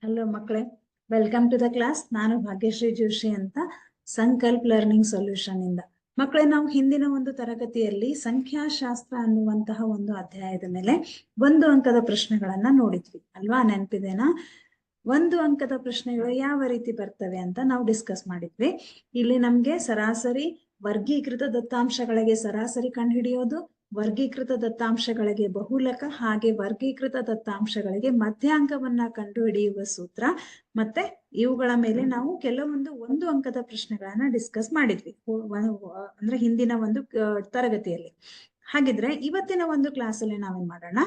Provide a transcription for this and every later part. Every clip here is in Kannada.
ಹಲೋ ಮಕ್ಕಳೇ, ವೆಲ್ಕಮ್ ಟು ದ ಕ್ಲಾಸ್. ನಾನು ಭಾಗ್ಯಶ್ರೀ ಜೋಶಿ ಅಂತ, ಸಂಕಲ್ಪ ಲರ್ನಿಂಗ್ ಸೊಲ್ಯೂಷನ್ ಇಂದ. ಮಕ್ಕಳೇ, ನಾವು ಹಿಂದಿನ ಒಂದು ತರಗತಿಯಲ್ಲಿ ಸಂಖ್ಯಾಶಾಸ್ತ್ರ ಅನ್ನುವಂತಹ ಒಂದು ಅಧ್ಯಾಯದ ಮೇಲೆ 1 ಅಂಕದ ಪ್ರಶ್ನೆಗಳನ್ನ ನೋಡಿದ್ವಿ ಅಲ್ವಾ? ನೆನಪಿದೆನಾ? 1 ಅಂಕದ ಪ್ರಶ್ನೆಗಳು ಯಾವ ರೀತಿ ಬರ್ತವೆ ಅಂತ ನಾವು ಡಿಸ್ಕಸ್ ಮಾಡಿದ್ವಿ. ಇಲ್ಲಿ ನಮ್ಗೆ ಸರಾಸರಿ, ವರ್ಗೀಕೃತ ದತ್ತಾಂಶಗಳಿಗೆ ಸರಾಸರಿ ಕಂಡುಹಿಡಿಯೋದು, ವರ್ಗೀಕೃತ ದತ್ತಾಂಶಗಳಿಗೆ ಬಹುಲಕ, ಹಾಗೆ ವರ್ಗೀಕೃತ ದತ್ತಾಂಶಗಳಿಗೆ ಮಧ್ಯಾಂಕವನ್ನ ಕಂಡುಹಿಡಿಯುವ ಸೂತ್ರ, ಮತ್ತೆ ಇವುಗಳ ಮೇಲೆ ನಾವು ಕೆಲವೊಂದು 1 ಅಂಕದ ಪ್ರಶ್ನೆಗಳನ್ನ ಡಿಸ್ಕಸ್ ಮಾಡಿದ್ವಿ ಅಂದ್ರೆ ಹಿಂದಿನ ಒಂದು ತರಗತಿಯಲ್ಲಿ. ಹಾಗಿದ್ರೆ ಇವತ್ತಿನ ಒಂದು ಕ್ಲಾಸ್ ಅಲ್ಲಿ ನಾವೇನ್ ಮಾಡೋಣ,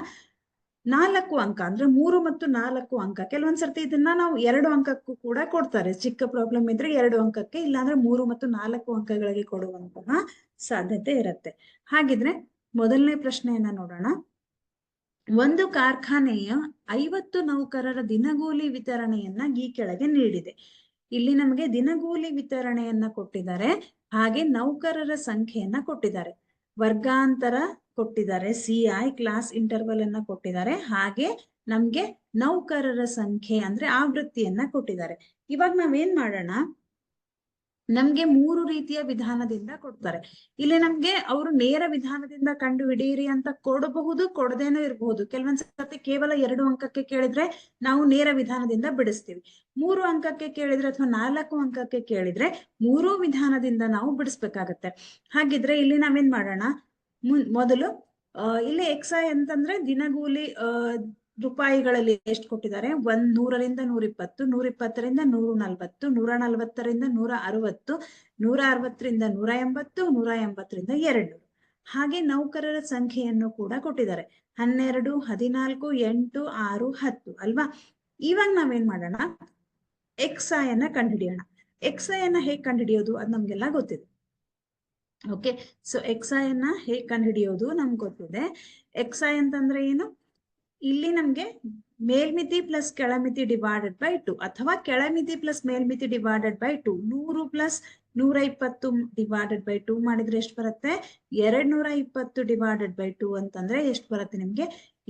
4 ಅಂಕ ಅಂದ್ರೆ 3 ಮತ್ತು 4 ಅಂಕ. ಕೆಲವೊಂದ್ಸರ್ತಿ ಇದನ್ನ ನಾವು 2 ಅಂಕಕ್ಕೂ ಕೂಡ ಕೊಡ್ತಾರೆ. ಚಿಕ್ಕ ಪ್ರಾಬ್ಲಮ್ ಇದ್ರೆ 2 ಅಂಕಕ್ಕೆ, ಇಲ್ಲಾಂದ್ರೆ 3 ಮತ್ತು 4 ಅಂಕಗಳಿಗೆ ಕೊಡುವಂತಹ ಸಾಧ್ಯತೆ ಇರುತ್ತೆ. ಹಾಗಿದ್ರೆ ಮೊದಲನೇ ಪ್ರಶ್ನೆಯನ್ನ ನೋಡೋಣ. ಒಂದು ಕಾರ್ಖಾನೆಯ 50 ನೌಕರರ ದಿನಗೂಲಿ ವಿತರಣೆಯನ್ನ ಈ ಕೆಳಗೆ ನೀಡಿದೆ. ಇಲ್ಲಿ ನಮಗೆ ದಿನಗೂಲಿ ವಿತರಣೆಯನ್ನ ಕೊಟ್ಟಿದ್ದಾರೆ, ಹಾಗೆ ನೌಕರರ ಸಂಖ್ಯೆಯನ್ನ ಕೊಟ್ಟಿದ್ದಾರೆ, ವರ್ಗಾಂತರ ಕೊಟ್ಟಿದ್ದಾರೆ, CI ಕ್ಲಾಸ್ ಇಂಟರ್ವಲ್ ಅನ್ನ ಕೊಟ್ಟಿದ್ದಾರೆ, ಹಾಗೆ ನಮ್ಗೆ ನೌಕರರ ಸಂಖ್ಯೆ ಅಂದ್ರೆ ಆವೃತ್ತಿಯನ್ನ ಕೊಟ್ಟಿದ್ದಾರೆ. ಇವಾಗ ನಾವೇನ್ ಮಾಡೋಣ, ನಮ್ಗೆ 3 ರೀತಿಯ ವಿಧಾನದಿಂದ ಕೊಡ್ತಾರೆ. ಇಲ್ಲಿ ನಮ್ಗೆ ಅವರು ನೇರ ವಿಧಾನದಿಂದ ಕಂಡು ಹಿಡಿಯಿರಿ ಅಂತ ಕೊಡಬಹುದು, ಕೊಡದೇನೂ ಇರಬಹುದು. ಕೆಲವೊಂದ್ಸತಿ ಕೇವಲ 2 ಅಂಕಕ್ಕೆ ಕೇಳಿದ್ರೆ ನಾವು ನೇರ ವಿಧಾನದಿಂದ ಬಿಡಿಸ್ತೀವಿ. 3 ಅಂಕಕ್ಕೆ ಕೇಳಿದ್ರೆ ಅಥವಾ 4 ಅಂಕಕ್ಕೆ ಕೇಳಿದ್ರೆ 3 ವಿಧಾನದಿಂದ ನಾವು ಬಿಡಿಸ್ಬೇಕಾಗತ್ತೆ. ಹಾಗಿದ್ರೆ ಇಲ್ಲಿ ನಾವೇನ್ ಮಾಡೋಣ, ಮೊದಲು ಇಲ್ಲಿ XI ಅಂತಂದ್ರೆ ದಿನಗೂಲಿ ರೂಪಾಯಿಗಳಲ್ಲಿ ಎಷ್ಟು ಕೊಟ್ಟಿದ್ದಾರೆ, 100ರಿಂದ 120, 120ರಿಂದ 140, 140ರಿಂದ 160, 160ರಿಂದ 180, 180ರಿಂದ 200. ಹಾಗೆ ನೌಕರರ ಸಂಖ್ಯೆಯನ್ನು ಕೂಡ ಕೊಟ್ಟಿದ್ದಾರೆ, 12, 14, 8, 6, 10 ಅಲ್ವಾ? ಇವಾಗ ನಾವೇನ್ ಮಾಡೋಣ, XI ಅನ್ನ ಕಂಡುಹಿಡಿಯೋಣ. XI ಅನ್ನ ಹೇಗೆ ಕಂಡುಹಿಡಿಯೋದು ಅದು ನಮ್ಗೆಲ್ಲ ಗೊತ್ತಿದೆ. ಓಕೆ, ಸೊ XI ಅನ್ನ ಹೇಗೆ ಕಂಡುಹಿಡಿಯೋದು ನಮ್ಗೆ ಗೊತ್ತಿದೆ. XI ಅಂತಂದ್ರೆ ಏನು? ಇಲ್ಲಿ ನಮ್ಗೆ ಮೇಲ್ಮಿತಿ ಪ್ಲಸ್ ಕೆಳಮಿತಿ ಡಿವೈಡೆಡ್ ಬೈ 2, ಅಥವಾ ಕೆಳಮಿತಿ ಪ್ಲಸ್ ಮೇಲ್ಮಿತಿ divided by 2. 100 plus 120 divided by 2 ಮಾಡಿದ್ರೆ ಎಷ್ಟು ಬರುತ್ತೆ? 220 ಡಿವೈಡೆಡ್ ಬೈ 2 ಅಂತಂದ್ರೆ ಎಷ್ಟು ಬರುತ್ತೆ ನಿಮ್ಗೆ?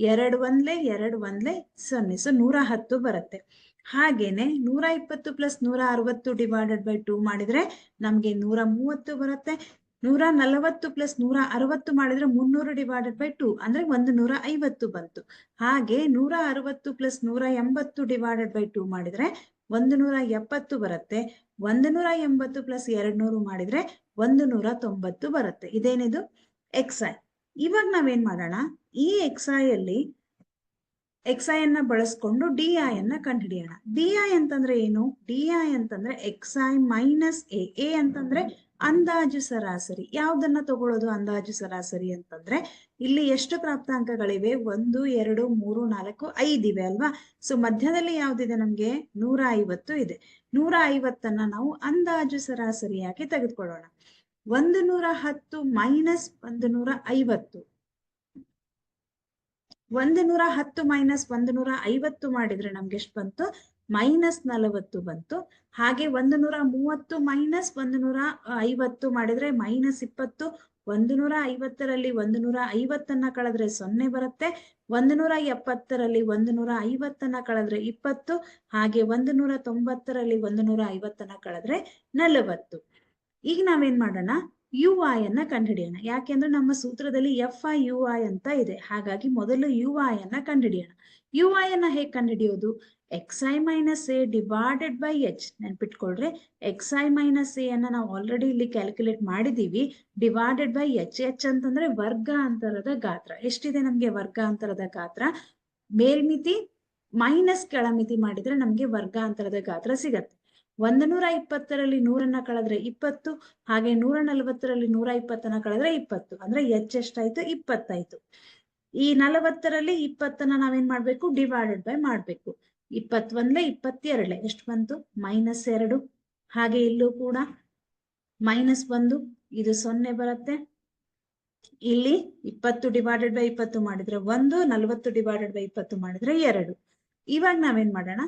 2 1 2 1 0, ಸೊ 110 ಬರುತ್ತೆ. ಹಾಗೇನೆ 120 ಪ್ಲಸ್ 160 ಡಿವೈಡೆಡ್ ಬೈ 2 ಮಾಡಿದ್ರೆ ನಮ್ಗೆ 130 ಬರುತ್ತೆ. 140 ಪ್ಲಸ್ 160 ಮಾಡಿದ್ರೆ 300 ಡಿವೈಡೆಡ್ ಬೈ 2 ಅಂದ್ರೆ 150 ಬಂತು. ಹಾಗೆ 160 ಪ್ಲಸ್ 180 ಡಿವೈಡೆಡ್ ಬೈ 2 ಮಾಡಿದ್ರೆ 170 ಬರುತ್ತೆ. 180 ಪ್ಲಸ್ 200 ಮಾಡಿದ್ರೆ 190 ಬರುತ್ತೆ. ಇದೇನಿದು XI. ಇವಾಗ ನಾವೇನ್ ಮಾಡೋಣ, ಈ XI ಅಲ್ಲಿ XI ಅನ್ನ ಬಳಸ್ಕೊಂಡು DI ಅನ್ನ ಕಂಡುಹಿಡಿಯೋಣ. DI ಅಂತಂದ್ರೆ ಏನು? DI ಅಂತಂದ್ರೆ XI ಮೈನಸ್ A ಅಂತಂದ್ರೆ ಅಂದಾಜು ಸರಾಸರಿ. ಯಾವ್ದನ್ನ ತಗೊಳ್ಳೋದು ಅಂದಾಜು ಸರಾಸರಿ ಅಂತಂದ್ರೆ, ಇಲ್ಲಿ ಎಷ್ಟು ಪ್ರಾಪ್ತಾಂಕಗಳಿವೆ? 1 2 3 4 5 ಇವೆ ಅಲ್ವಾ? ಸೊ ಮಧ್ಯದಲ್ಲಿ ಯಾವ್ದಿದೆ ನಮ್ಗೆ? 150 ಇದೆ. 150ನ್ನ ನಾವು ಅಂದಾಜು ಸರಾಸರಿಯಾಗಿ ತೆಗೆದುಕೊಳ್ಳೋಣ. 110 ಮೈನಸ್ 150, 110 ಮೈನಸ್ 150 ಮಾಡಿದ್ರೆ ನಮ್ಗೆ ಎಷ್ಟು ಬಂತು? -40 ಬಂತು. ಹಾಗೆ 130 ಮೈನಸ್ 150 ಮಾಡಿದ್ರೆ -20. 150ರಲ್ಲಿ 150ನ್ನ ಕಳೆದ್ರೆ 0 ಬರುತ್ತೆ. 170ರಲ್ಲಿ 150ನ್ನ ಕಳೆದ್ರೆ 20. ಹಾಗೆ 190ರಲ್ಲಿ 150ನ್ನ ಕಳೆದ್ರೆ 40. ಈಗ ನಾವೇನ್ ಮಾಡೋಣ, UI ಅನ್ನ ಕಂಡುಹಿಡಿಯೋಣ. ಯಾಕೆಂದ್ರೆ ನಮ್ಮ ಸೂತ್ರದಲ್ಲಿ FI UI ಅಂತ ಇದೆ. ಹಾಗಾಗಿ ಮೊದಲು UI ಅನ್ನ ಕಂಡುಹಿಡಿಯೋಣ. UI ಅನ್ನ ಹೇಗೆ ಕಂಡುಹಿಡಿಯೋದು? XI minus A divided by H. ನೆನ್ಪಿಟ್ಕೊಳ್ರಿ, XI minus A ಅನ್ನ ನಾವು ಆಲ್ರೆಡಿ ಇಲ್ಲಿ ಕ್ಯಾಲ್ಕುಲೇಟ್ ಮಾಡಿದೀವಿ, ಡಿವೈಡೆಡ್ ಬೈ H. H ಅಂತಂದ್ರೆ ವರ್ಗಾಂತರದ ಗಾತ್ರ. ಎಷ್ಟಿದೆ ನಮ್ಗೆ ವರ್ಗಾಂತರದ ಗಾತ್ರ? ಮೇಲ್ಮಿತಿ ಮೈನಸ್ ಕೆಳಮಿತಿ ಮಾಡಿದ್ರೆ ನಮ್ಗೆ ವರ್ಗಾಂತರದ ಗಾತ್ರ ಸಿಗತ್ತೆ. 120ರಲ್ಲಿ 100ನ್ನ ಕಳೆದ್ರೆ 20. ಹಾಗೆ 140ರಲ್ಲಿ 120ನ್ನ ಕಳೆದ್ರೆ 20. ಅಂದ್ರೆ H ಎಷ್ಟಾಯ್ತು? 20 ಆಯ್ತು. ಈ 40ರಲ್ಲಿ 20ನ್ನ ನಾವೇನ್ ಮಾಡ್ಬೇಕು? ಡಿವೈಡೆಡ್ ಬೈ ಮಾಡ್ಬೇಕು. 21 22 ಎಷ್ಟು ಬಂತು? -2. ಹಾಗೆ ಇಲ್ಲೂ ಕೂಡ -1, ಇದು 0 ಬರುತ್ತೆ. ಇಲ್ಲಿ 20 ಡಿವೈಡೆಡ್ ಬೈ 20 ಮಾಡಿದ್ರೆ 1, 40 ಡಿವೈಡೆಡ್ ಬೈ 20 ಮಾಡಿದ್ರೆ 2. ಇವಾಗ ನಾವೇನ್ ಮಾಡೋಣ,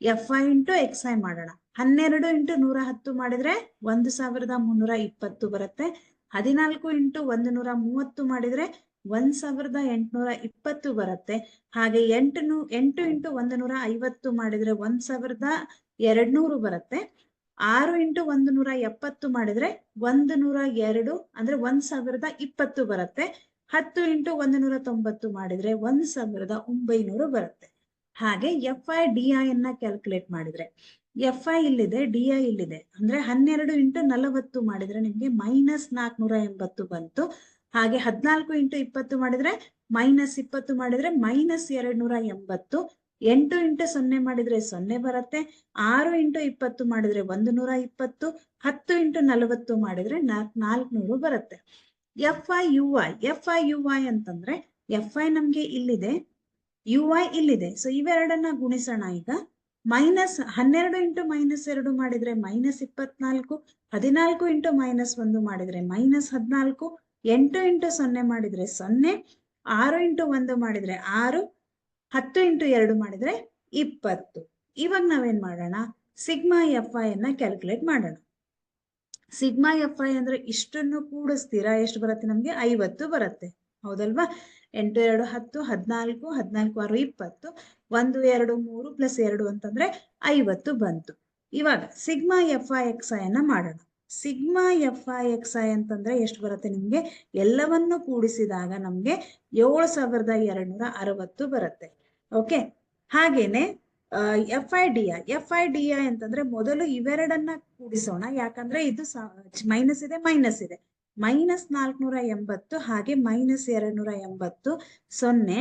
FI ಇಂಟು XI ಮಾಡೋಣ. 12 ಇಂಟು 110 ಮಾಡಿದ್ರೆ 1320 ಬರುತ್ತೆ. 14 ಇಂಟು 130 ಮಾಡಿದ್ರೆ 1820 ಬರುತ್ತೆ. ಹಾಗೆ 8 ಇಂಟು 150 ಮಾಡಿದ್ರೆ 1200 ಬರುತ್ತೆ. 6 ಇಂಟು 170 ಮಾಡಿದ್ರೆ 102 ಅಂದ್ರೆ 1020 ಬರುತ್ತೆ. 10 ಇಂಟು 190 ಮಾಡಿದ್ರೆ 1900 ಬರುತ್ತೆ. ಹಾಗೆ FI/DI ಅನ್ನ ಕ್ಯಾಲ್ಕುಲೇಟ್ ಮಾಡಿದ್ರೆ FI ಇಲ್ಲಿದೆ, DI ಇಲ್ಲಿದೆ. ಅಂದ್ರೆ 12 ಇಂಟು 40 ಮಾಡಿದ್ರೆ ನಿಮ್ಗೆ -480 ಬಂತು. ಹಾಗೆ 14 ಇಂಟು 20 ಮಾಡಿದ್ರೆ -20 ಮಾಡಿದ್ರೆ -280. 8 ಇಂಟು 0 ಮಾಡಿದ್ರೆ 0 ಬರುತ್ತೆ. 6 ಇಂಟು 20 ಮಾಡಿದ್ರೆ 120. 10 ಇಂಟು 40 ಮಾಡಿದ್ರೆ 400 ಬರುತ್ತೆ. FI/UI ಅಂತಂದ್ರೆ FI ನಮ್ಗೆ ಇಲ್ಲಿದೆ, UI ಇಲ್ಲಿದೆ. ಸೊ ಇವೆರಡನ್ನ ಗುಣಿಸೋಣ ಈಗ. -12 ಇಂಟು -2 ಮಾಡಿದ್ರೆ -24. 14 ಇಂಟು -1 ಮಾಡಿದ್ರೆ -14. 8 ಇಂಟು 0 ಮಾಡಿದ್ರೆ 0. 6 ಇಂಟು 1 ಮಾಡಿದ್ರೆ 6. 10 ಇಂಟು 2 ಮಾಡಿದ್ರೆ 20. ಇವಾಗ ನಾವೇನ್ ಮಾಡೋಣ, ಸಿಗ್ಮಾ FI ಅನ್ನ ಕ್ಯಾಲ್ಕುಲೇಟ್ ಮಾಡೋಣ. ಸಿಗ್ಮಾ FI ಅಂದ್ರೆ ಇಷ್ಟನ್ನು ಕೂಡಿಸ್ತೀರಾ, ಎಷ್ಟು ಬರುತ್ತೆ ನಮ್ಗೆ? 50 ಬರುತ್ತೆ. ಹೌದಲ್ವಾ? 8 2 10, 14, 14 6 20. 1 2 3 ಪ್ಲಸ್ 2 ಅಂತಂದ್ರೆ 50 ಬಂತು. ಇವಾಗ ಸಿಗ್ಮಾ FI/XI ಅನ್ನ ಮಾಡೋಣ. ಸಿಗ್ಮಾ FI/XI ಅಂತಂದ್ರೆ ಎಷ್ಟು ಬರುತ್ತೆ ನಿಮ್ಗೆ? ಎಲ್ಲವನ್ನು ಕೂಡಿಸಿದಾಗ ನಮ್ಗೆ 7260 ಬರುತ್ತೆ. ಓಕೆ. ಹಾಗೇನೆ FI/DI ಅಂತಂದ್ರೆ ಮೊದಲು ಇವೆರಡನ್ನ ಕೂಡಿಸೋಣ. ಯಾಕಂದ್ರೆ ಇದು ಮೈನಸ್ ಇದೆ, -480 ಹಾಗೆ -280. 0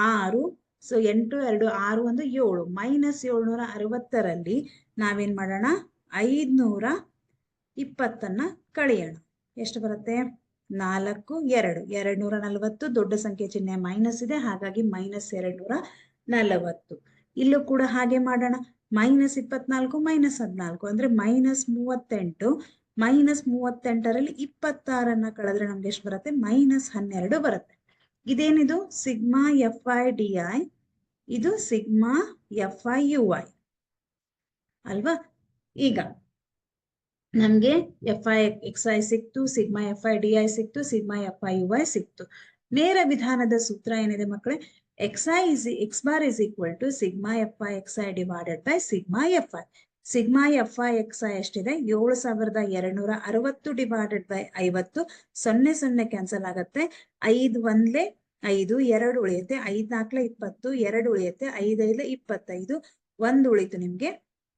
6. ಸೊ 8 2 6 1 7. -760ರಲ್ಲಿ ನಾವೇನ್ ಮಾಡೋಣ, 520 ಕಳೆಯೋಣ. ಎಷ್ಟು ಬರುತ್ತೆ? 4 2 240. ದೊಡ್ಡ ಸಂಖ್ಯೆ ಚಿಹ್ನೆ ಮೈನಸ್ ಇದೆ, ಹಾಗಾಗಿ -240. ಇಲ್ಲೂ ಕೂಡ ಹಾಗೆ ಮಾಡೋಣ. -24 -14 ಅಂದ್ರೆ -38. -38ರಲ್ಲಿ 26 ಕಳೆದ್ರೆ ನಮ್ಗೆ ಎಷ್ಟು ಬರುತ್ತೆ? -12 ಬರುತ್ತೆ. ಇದೇನಿದು? Sigma FI/DI. ಇದು ಸಿಗ್ಮಾ FI/UI ಅಲ್ವಾ? ಈಗ ನಮ್ಗೆ FI/XI ಸಿಕ್ತು, ಸಿಗ್ಮಾ FI/DI ಸಿಕ್ತು, ಸಿಗ್ಮಾ FI/UI ಸಿಕ್ತು. ನೇರ ವಿಧಾನದ ಸೂತ್ರ ಏನಿದೆ ಮಕ್ಕಳೇ? X bar is equal to sigma FI/XI divided by sigma FI. Sigma FI/XI ಎಷ್ಟಿದೆ? 7260 ಡಿವೈಡೆಡ್ ಬೈ 50. 0 ಕ್ಯಾನ್ಸಲ್ ಆಗತ್ತೆ. 5 1 5, 2 ಉಳಿಯುತ್ತೆ. 5 4 20, 2 ಉಳಿಯುತ್ತೆ. 5 5 25, 1 ಉಳಿತು. ನಿಮ್ಗೆ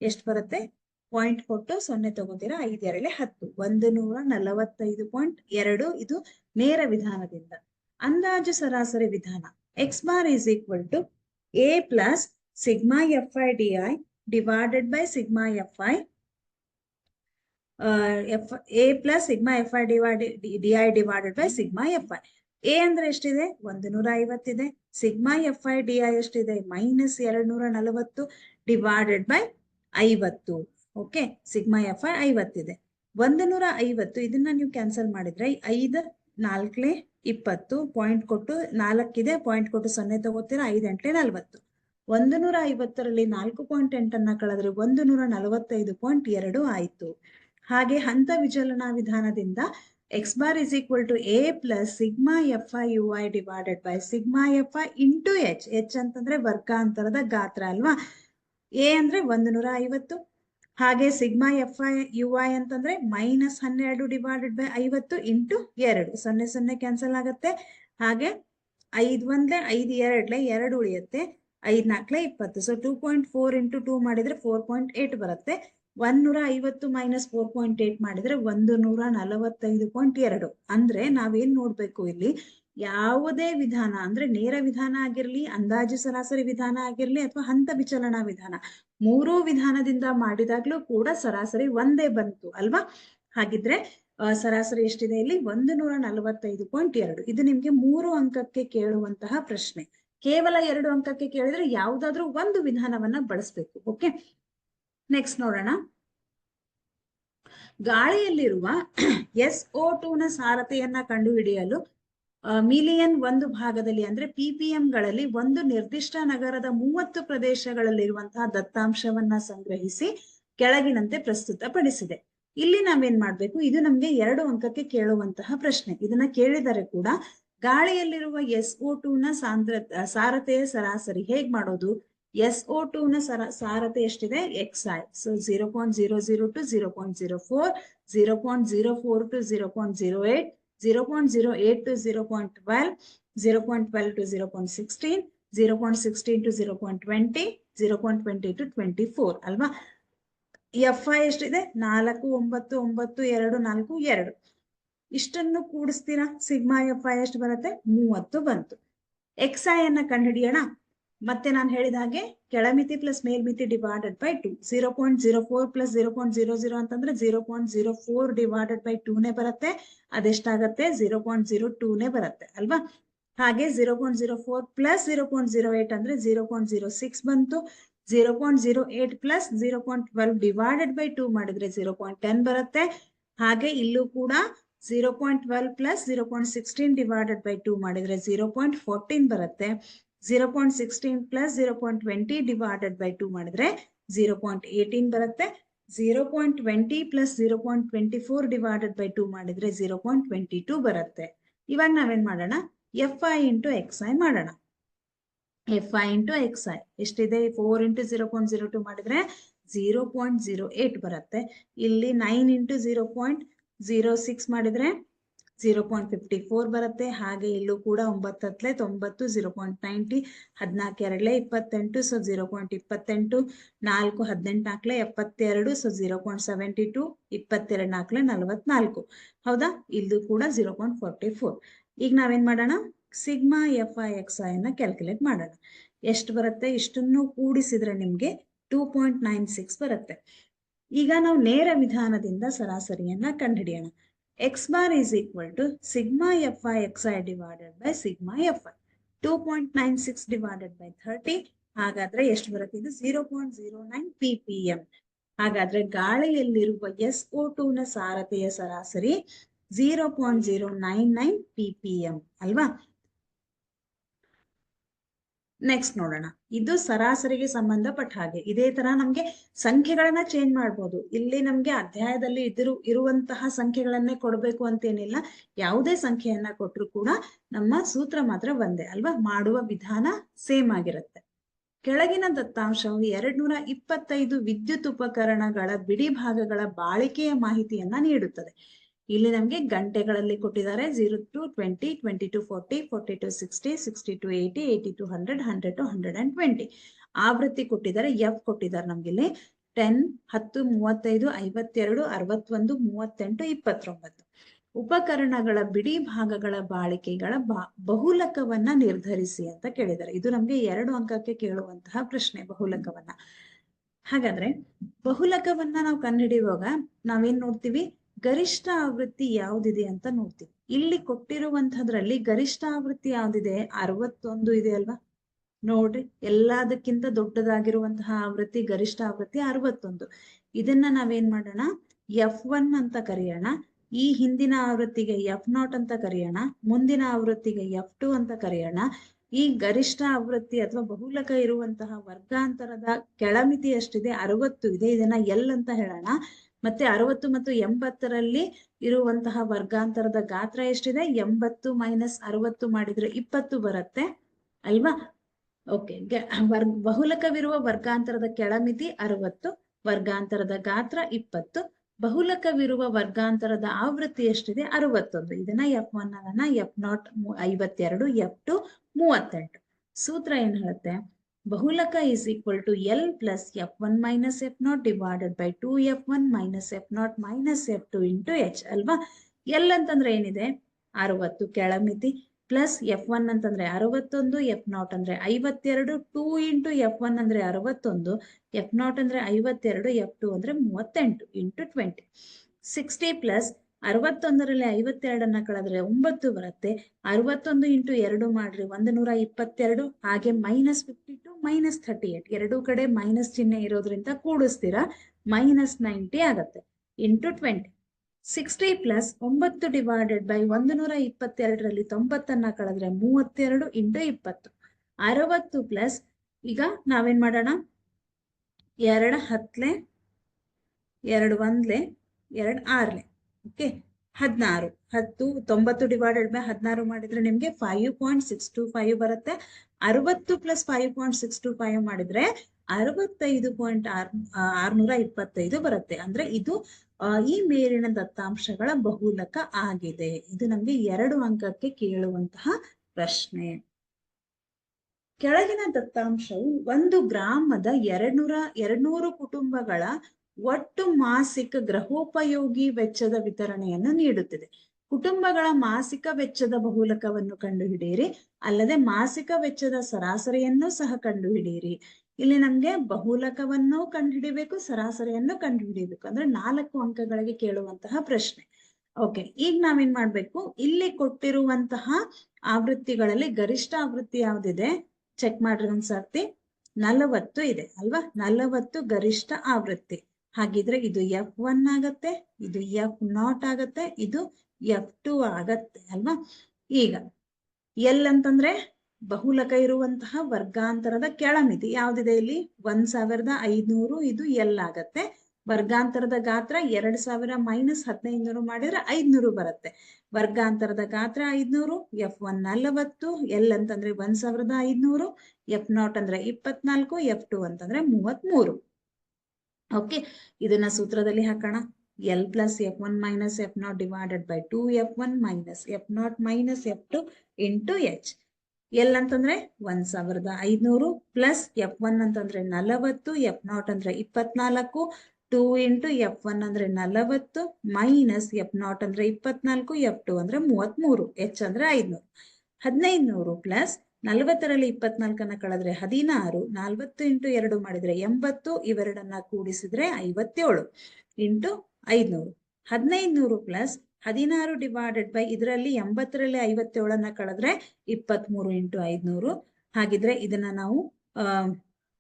ಎಷ್ಟು ಬರುತ್ತೆ? ಪಾಯಿಂಟ್ ಕೊಟ್ಟು 0 ತಗೋತೀರಾ. 5 2 10, 145.2. ಇದು ನೇರ ವಿಧಾನದಿಂದ. ಅಂದಾಜು ಸರಾಸರಿ ವಿಧಾನ X bar is equal to A plus sigma FI/DI divided by sigma FI. A plus sigma FI/DI divided by sigma FI. A ಅಂದ್ರೆ ಎಷ್ಟಿದೆ? 150 ಇದೆ. ಸಿಗ್ಮಾ FI/DI ಎಷ್ಟಿದೆ? -240 divided by 50. Okay. Sigma FI 50 ಇದೆ. 150 ಇದನ್ನ ನೀವು ಕ್ಯಾನ್ಸಲ್ ಮಾಡಿದ್ರೆ 5 4 20 ಪಾಯಿಂಟ್ ಕೊಟ್ಟು 4 ಇದೆ, ಪಾಯಿಂಟ್ ಕೊಟ್ಟು 0 ತಗೋತೀರಾ. 5 8 40. 150ರಲ್ಲಿ 4.8 ಕಳೆದ್ರೆ 145.2 ಆಯ್ತು. ಹಾಗೆ ಹಂತ ವಿಚಲನಾ ವಿಧಾನದಿಂದ X bar is equal to A plus sigma FI/UI divided by sigma FI into H. H ಅಂತಂದ್ರೆ ವರ್ಗಾಂತರದ ಗಾತ್ರ ಅಲ್ವಾ? A ಅಂದ್ರೆ 150. ಹಾಗೆ ಸಿಗ್ಮಾ FI/UI ಅಂತಂದ್ರೆ -12 ಡಿವೈಡೆಡ್ ಬೈ 50 ಇಂಟು 2. 0 ಕ್ಯಾನ್ಸಲ್ ಆಗುತ್ತೆ. ಹಾಗೆ 5 1 5 2 2 ಉಳಿಯುತ್ತೆ. 5 4 20. ಸೊ 2.4 ಇಂಟು 2 ಮಾಡಿದ್ರೆ 4.8 ಬರುತ್ತೆ. 150 ಮೈನಸ್ 4.8 ಮಾಡಿದ್ರೆ 145.2. ಅಂದ್ರೆ ನಾವೇನ್ ನೋಡ್ಬೇಕು ಇಲ್ಲಿ? ಯಾವುದೇ ವಿಧಾನ ಅಂದ್ರೆ ನೇರ ವಿಧಾನ ಆಗಿರ್ಲಿ, ಅಂದಾಜು ಸರಾಸರಿ ವಿಧಾನ ಆಗಿರ್ಲಿ, ಅಥವಾ ಹಂತ ವಿಚಲನಾ ವಿಧಾನ, ಮೂರೂ ವಿಧಾನದಿಂದ ಮಾಡಿದಾಗ್ಲೂ ಕೂಡ ಸರಾಸರಿ ಒಂದೇ ಬಂತು ಅಲ್ವಾ? ಹಾಗಿದ್ರೆ ಸರಾಸರಿ ಎಷ್ಟಿದೆ ಇಲ್ಲಿ? 145.2. ಇದು ನಿಮ್ಗೆ 3 ಅಂಕಕ್ಕೆ ಕೇಳುವಂತಹ ಪ್ರಶ್ನೆ. ಕೇವಲ 2 ಅಂಕಕ್ಕೆ ಕೇಳಿದ್ರೆ ಯಾವುದಾದ್ರೂ ಒಂದು ವಿಧಾನವನ್ನ ಬಳಸಬೇಕು. ಓಕೆ. ನೆಕ್ಸ್ಟ್ ನೋಡೋಣ. ಗಾಳಿಯಲ್ಲಿರುವ SO2 ನ ಸಾರತೆಯನ್ನ ಕಂಡುಹಿಡಿಯಲು ಮಿಲಿಯನ್ ಒಂದು ಭಾಗದಲ್ಲಿ ಅಂದ್ರೆ PPMಗಳಲ್ಲಿ ಒಂದು ನಿರ್ದಿಷ್ಟ ನಗರದ 30 ಪ್ರದೇಶಗಳಲ್ಲಿರುವಂತಹ ದತ್ತಾಂಶವನ್ನ ಸಂಗ್ರಹಿಸಿ ಕೆಳಗಿನಂತೆ ಪ್ರಸ್ತುತಪಡಿಸಿದೆ. ಇಲ್ಲಿ ನಾವೇನ್ ಮಾಡ್ಬೇಕು? ಇದು ನಮ್ಗೆ 2 ಅಂಕಕ್ಕೆ ಕೇಳುವಂತಹ ಪ್ರಶ್ನೆ. ಇದನ್ನ ಕೇಳಿದರೆ ಕೂಡ ಗಾಳಿಯಲ್ಲಿರುವ SO2 ನ ಸಾರತೆಯ ಸರಾಸರಿ ಹೇಗ್ ಮಾಡೋದು? SO2 ನ ಸಾರತೆ ಎಷ್ಟಿದೆ? XI. So 0.002 to 0.04, 0.04 to 0.08, 0.08 to 0.12, 0.12 to 0.16, 0.16 to 0.20, 0.20 to 24 ಅಲ್ವಾ? FI ಎಷ್ಟಿದೆ? 4, 9, 9, 2, 4, 2. ಇಷ್ಟನ್ನು ಕೂಡಿಸ್ತೀರಾ? ಸಿಗ್ಮಾ FI ಎಷ್ಟು ಬರುತ್ತೆ? 30 ಬಂತು. XI ಅನ್ನ ಕಂಡುಹಿಡಿಯೋಣ. ಮತ್ತೆ ನಾನು ಹೇಳಿದ ಹಾಗೆ ಕೆಳಮಿತಿ ಪ್ಲಸ್ ಮೇಲ್ಮಿತಿ ಡಿವೈಡೆಡ್ ಬೈ 2. 0.04 ಪ್ಲಸ್ 0.00 ಅಂತಂದ್ರೆ 0.04 ಡಿವೈಡೆಡ್ ಬೈ 2ನೇ ಬರುತ್ತೆ. ಅದೆಷ್ಟಾಗತ್ತೆ? 0.02ನೇ ಬರುತ್ತೆ ಅಲ್ವಾ? ಹಾಗೆ 0.04 ಪ್ಲಸ್ 0.08 ಅಂದ್ರೆ 0.06 ಬಂತು. 0.08 ಪ್ಲಸ್ 0.12 ಡಿವೈಡೆಡ್ ಬೈ 2 ಮಾಡಿದ್ರೆ 0.10 ಬರುತ್ತೆ. ಹಾಗೆ ಇಲ್ಲೂ ಕೂಡ 0.12 ಪ್ಲಸ್ 0.16 ಡಿವೈಡೆಡ್ ಬೈ 2 ಮಾಡಿದ್ರೆ 0.14 ಬರುತ್ತೆ. 0.16 ಪ್ಲಸ್ 0.20 ಡಿವೈಡೆಡ್ ಬೈ 2 ಮಾಡಿದ್ರೆ 0.18 ಬರುತ್ತೆ. 0.20 ಪ್ಲಸ್ 0.24 ಡಿವೈಡೆಡ್ ಬೈ 2 ಮಾಡಿದ್ರೆ 0.22 ಬರುತ್ತೆ. ಇವಾಗ ನಾವೇನ್ ಮಾಡೋಣ? FI ಇಂಟು XI ಮಾಡೋಣ. FI ಇಂಟು XI ಎಷ್ಟಿದೆ? 4 ಇಂಟು 0.02 ಮಾಡಿದ್ರೆ 0.08 ಬರುತ್ತೆ. ಇಲ್ಲಿ 9 ಇಂಟು 0.06 ಮಾಡಿದ್ರೆ 0.54 ಬರುತ್ತೆ. ಹಾಗೆ ಇಲ್ಲೂ ಕೂಡ 9 90, 0.90, 14 28, ಸೊ 0.28, 4 18 72, ಸೊ 0.72, 22 4 44. ಹೌದಾ? ಇಲ್ಲೂ ಕೂಡ 0.44. ಈಗ ನಾವೇನ್ ಮಾಡೋಣ? ಸಿಗ್ಮಾ FI XI ಅನ್ನ ಕ್ಯಾಲ್ಕುಲೇಟ್ ಮಾಡೋಣ. ಎಷ್ಟು ಬರುತ್ತೆ? ಇಷ್ಟನ್ನು ಕೂಡಿಸಿದ್ರೆ ನಿಮ್ಗೆ 2.96 ಬರುತ್ತೆ. ಈಗ ನಾವು ನೇರ ವಿಧಾನದಿಂದ ಸರಾಸರಿಯನ್ನ ಕಂಡುಹಿಡಿಯೋಣ. X bar is equal to sigma FI XI divided by sigma FI. 2.96 divided by 30. ಹಾಗಾದ್ರೆ ಎಷ್ಟು ಬರುತ್ತೆ? ಇದು 0.09 ppm. ಹಾಗಾದ್ರೆ ಗಾಳಿಯಲ್ಲಿರುವ SO2 ನ ಸಾರತೆಯ ಸರಾಸರಿ 0.099 ppm ಅಲ್ವಾ? ನೆಕ್ಸ್ಟ್ ನೋಡೋಣ. ಇದು ಸರಾಸರಿಗೆ ಸಂಬಂಧಪಟ್ಟ ಹಾಗೆ. ಇದೇ ತರ ನಮ್ಗೆ ಸಂಖ್ಯೆಗಳನ್ನ ಚೇಂಜ್ ಮಾಡ್ಬೋದು. ಇಲ್ಲಿ ನಮ್ಗೆ ಅಧ್ಯಾಯದಲ್ಲಿ ಇರುವಂತಹ ಸಂಖ್ಯೆಗಳನ್ನೇ ಕೊಡ್ಬೇಕು ಅಂತೇನಿಲ್ಲ. ಯಾವುದೇ ಸಂಖ್ಯೆಯನ್ನ ಕೊಟ್ಟರು ಕೂಡ ನಮ್ಮ ಸೂತ್ರ ಮಾತ್ರ ಒಂದೇ ಅಲ್ವಾ? ಮಾಡುವ ವಿಧಾನ ಸೇಮ್ ಆಗಿರುತ್ತೆ. ಕೆಳಗಿನ ದತ್ತಾಂಶವು 225 ವಿದ್ಯುತ್ ಉಪಕರಣಗಳ ಬಿಡಿ ಭಾಗಗಳ ಬಾಳಿಕೆಯ ಮಾಹಿತಿಯನ್ನ ನೀಡುತ್ತದೆ. ಇಲ್ಲಿ ನಮ್ಗೆ ಗಂಟೆಗಳಲ್ಲಿ ಕೊಟ್ಟಿದ್ದಾರೆ 0 to 20, 20 to 40, 40 to 60, 60 to 80, 80 to 100, 100 to 120. ಆವೃತ್ತಿ ಕೊಟ್ಟಿದ್ದಾರೆ, F ಕೊಟ್ಟಿದ್ದಾರೆ ನಮ್ಗೆ ಇಲ್ಲಿ 10, 10, 35, 52, 61, 38, 29. ಉಪಕರಣಗಳ ಬಿಡಿ ಭಾಗಗಳ ಬಾಳಿಕೆಗಳ ಬಹುಲಕವನ್ನ ನಿರ್ಧರಿಸಿ ಅಂತ ಕೇಳಿದ್ದಾರೆ. ಇದು ನಮ್ಗೆ 2 ಅಂಕಕ್ಕೆ ಕೇಳುವಂತಹ ಪ್ರಶ್ನೆ, ಬಹುಲಕವನ್ನ. ಹಾಗಾದ್ರೆ ಬಹುಲಕವನ್ನ ನಾವು ಕಂಡುಹಿಡಿಯುವಾಗ ನಾವೇನ್ ನೋಡ್ತೀವಿ? ಗರಿಷ್ಠ ಆವೃತ್ತಿ ಯಾವ್ದಿದೆ ಅಂತ ನೋಡ್ತೀವಿ. ಇಲ್ಲಿ ಕೊಟ್ಟಿರುವಂತದ್ರಲ್ಲಿ ಗರಿಷ್ಠ ಆವೃತ್ತಿ ಯಾವ್ದಿದೆ? 61 ಇದೆ ಅಲ್ವಾ? ನೋಡ್ರಿ, ಎಲ್ಲದಕ್ಕಿಂತ ದೊಡ್ಡದಾಗಿರುವಂತಹ ಆವೃತ್ತಿ ಗರಿಷ್ಠ ಆವೃತ್ತಿ 61. ಇದನ್ನ ನಾವೇನ್ ಮಾಡೋಣ? F1 ಅಂತ ಕರೆಯೋಣ. ಈ ಹಿಂದಿನ ಆವೃತ್ತಿಗೆ F0 ಅಂತ ಕರೆಯೋಣ. ಮುಂದಿನ ಆವೃತ್ತಿಗೆ F2 ಅಂತ ಕರೆಯೋಣ. ಈ ಗರಿಷ್ಠ ಆವೃತ್ತಿ ಅಥವಾ ಬಹುಲಕ ಇರುವಂತಹ ವರ್ಗಾಂತರದ ಕೆಳಮಿತಿ ಎಷ್ಟಿದೆ? 60 ಇದೆ. ಇದನ್ನ L ಅಂತ ಹೇಳೋಣ. ಮತ್ತೆ 60 ಮತ್ತು 80ರಲ್ಲಿ ಇರುವಂತಹ ವರ್ಗಾಂತರದ ಗಾತ್ರ ಎಷ್ಟಿದೆ? 80 ಮೈನಸ್ 60 ಮಾಡಿದ್ರೆ 20 ಬರುತ್ತೆ ಅಲ್ವಾ? ಓಕೆ. ಬಹುಲಕವಿರುವ ವರ್ಗಾಂತರದ ಕೆಳಮಿತಿ 60, ವರ್ಗಾಂತರದ ಗಾತ್ರ 20, ಬಹುಲಕವಿರುವ ವರ್ಗಾಂತರದ ಆವೃತ್ತಿ ಎಷ್ಟಿದೆ? 61. ಇದನ್ನ F1 ಅನ್ನ F0 52, F2 38. ಸೂತ್ರ ಏನ್ ಹೇಳುತ್ತೆ? ಬಹುಲಕ is equal to L plus F1 minus F0 divided by 2F1 minus F0 minus F2 into H ಅಲ್ವಾ? L ಅಂತಂದ್ರೆ ಏನಿದೆ? 60 ಕೆಳಮಿತಿ, ಪ್ಲಸ್ F1 ಅಂತಂದ್ರೆ 61, F0 ಅಂದ್ರೆ 52, 2 ಇಂಟು F1 ಅಂದ್ರೆ 61, F0 ಅಂದ್ರೆ 52, F2 ಅಂದ್ರೆ 38 ಇಂಟು 20. 60 ಪ್ಲಸ್ 61ರಲ್ಲಿ 52 ಕಳೆದ್ರೆ 9 ಬರುತ್ತೆ. 61 ಇಂಟು 2 ಮಾಡ್ರಿ 122. ಹಾಗೆ ಮೈನಸ್ 52 ಮೈನಸ್ 38 ಎರಡೂ ಕಡೆ ಮೈನಸ್ ಚಿಹ್ನೆ ಇರೋದ್ರಿಂದ ಕೂಡಿಸ್ತೀರಾ, ಮೈನಸ್ 90 ಆಗತ್ತೆ ಇಂಟು 20. 60 ಪ್ಲಸ್ 9 ಡಿವೈಡೆಡ್ ಬೈ 122ರಲ್ಲಿ 90 ಕಳೆದ್ರೆ 32 ಇಂಟು 20. 60 ಪ್ಲಸ್ ಈಗ ನಾವೇನ್ ಮಾಡೋಣ? 2 10, 2 1, 2 6. ಓಕೆ. 16. 90 ಡಿವೈಡೆಡ್ ಬೈ 16 ಮಾಡಿದ್ರೆ ನಿಮ್ಗೆ 5.625 ಬರುತ್ತೆ. 60 ಪ್ಲಸ್ 5.625 ಮಾಡಿದ್ರೆ 65.625 ಬರುತ್ತೆ. ಅಂದ್ರೆ ಇದು ಈ ಮೇಲಿನ ದತ್ತಾಂಶಗಳ ಬಹುಲಕ ಆಗಿದೆ. ಇದು ನಮ್ಗೆ 2 ಅಂಕಕ್ಕೆ ಕೇಳುವಂತಹ ಪ್ರಶ್ನೆ. ಕೆಳಗಿನ ದತ್ತಾಂಶವು 1 ಗ್ರಾಮದ 200 ಕುಟುಂಬಗಳ ಒಟ್ಟು ಮಾಸಿಕ ಗೃಹೋಪಯೋಗಿ ವೆಚ್ಚದ ವಿತರಣೆಯನ್ನು ನೀಡುತ್ತಿದೆ. ಕುಟುಂಬಗಳ ಮಾಸಿಕ ವೆಚ್ಚದ ಬಹುಲಕವನ್ನು ಕಂಡುಹಿಡಿಯಿರಿ, ಅಲ್ಲದೆ ಮಾಸಿಕ ವೆಚ್ಚದ ಸರಾಸರಿಯನ್ನು ಸಹ ಕಂಡುಹಿಡಿಯಿರಿ. ಇಲ್ಲಿ ನಮ್ಗೆ ಬಹುಲಕವನ್ನು ಕಂಡುಹಿಡಿಬೇಕು, ಸರಾಸರಿಯನ್ನು ಕಂಡುಹಿಡಿಯಬೇಕು. ಅಂದ್ರೆ 4 ಅಂಕಗಳಿಗೆ ಕೇಳುವಂತಹ ಪ್ರಶ್ನೆ. ಓಕೆ, ಈಗ ನಾವೇನ್ ಮಾಡ್ಬೇಕು, ಇಲ್ಲಿ ಕೊಟ್ಟಿರುವಂತಹ ಆವೃತ್ತಿಗಳಲ್ಲಿ ಗರಿಷ್ಠ ಆವೃತ್ತಿ ಯಾವ್ದಿದೆ ಚೆಕ್ ಮಾಡ್ರಿ ಒಂದ್ಸರ್ತಿ. 40 ಇದೆ ಅಲ್ವಾ? 40 ಗರಿಷ್ಠ ಆವೃತ್ತಿ. ಹಾಗಿದ್ರೆ ಇದು F1 ಆಗತ್ತೆ, ಇದು F0 ಆಗತ್ತೆ, ಇದು F2 ಆಗತ್ತೆ ಅಲ್ವಾ? ಈಗ L ಅಂತಂದ್ರೆ ಬಹುಲಕ ಇರುವಂತಹ ವರ್ಗಾಂತರದ ಕೆಳಮಿತಿ ಯಾವ್ದಿದೆ ಇಲ್ಲಿ? 1500. ಇದು L ಆಗತ್ತೆ. ವರ್ಗಾಂತರದ ಗಾತ್ರ 2000 ಮೈನಸ್ 1500 ಮಾಡಿದ್ರೆ 500 ಬರುತ್ತೆ. ವರ್ಗಾಂತರದ ಗಾತ್ರ 500. F1 40, L ಅಂತಂದ್ರೆ 1500, F0 ಅಂದ್ರೆ 24, F2 ಅಂತಂದ್ರೆ 33. ಓಕೆ, ಇದನ್ನ ಸೂತ್ರದಲ್ಲಿ ಹಾಕೋಣ. L plus F1 minus F0 divided by 2F1 minus F0 minus F2 into H. L ಅಂತಂದ್ರೆ 1500 ಪ್ಲಸ್ F1 ಅಂತಂದ್ರೆ 40, F0 ಅಂದ್ರೆ 24, 2 ಇಂಟು F1 ಅಂದ್ರೆ 40 ಮೈನಸ್ F0 ಅಂದ್ರೆ 24, F2 ಅಂದ್ರೆ 33, H ಅಂದ್ರೆ 500. 1500 ಪ್ಲಸ್ 40ರಲ್ಲಿ 24 ಕಳೆದ್ರೆ 16, 40 ಇಂಟು 2 ಮಾಡಿದ್ರೆ 80, ಇವೆರಡನ್ನ ಕೂಡಿಸಿದ್ರೆ 57 ಇಂಟು 500. 1500 ಪ್ಲಸ್ 16 ಡಿವೈಡೆಡ್ ಬೈ ಇದರಲ್ಲಿ 80ರಲ್ಲಿ 57 ಕಳೆದ್ರೆ 23 ಇಂಟು 500. ಹಾಗಿದ್ರೆ ಇದನ್ನ ನಾವು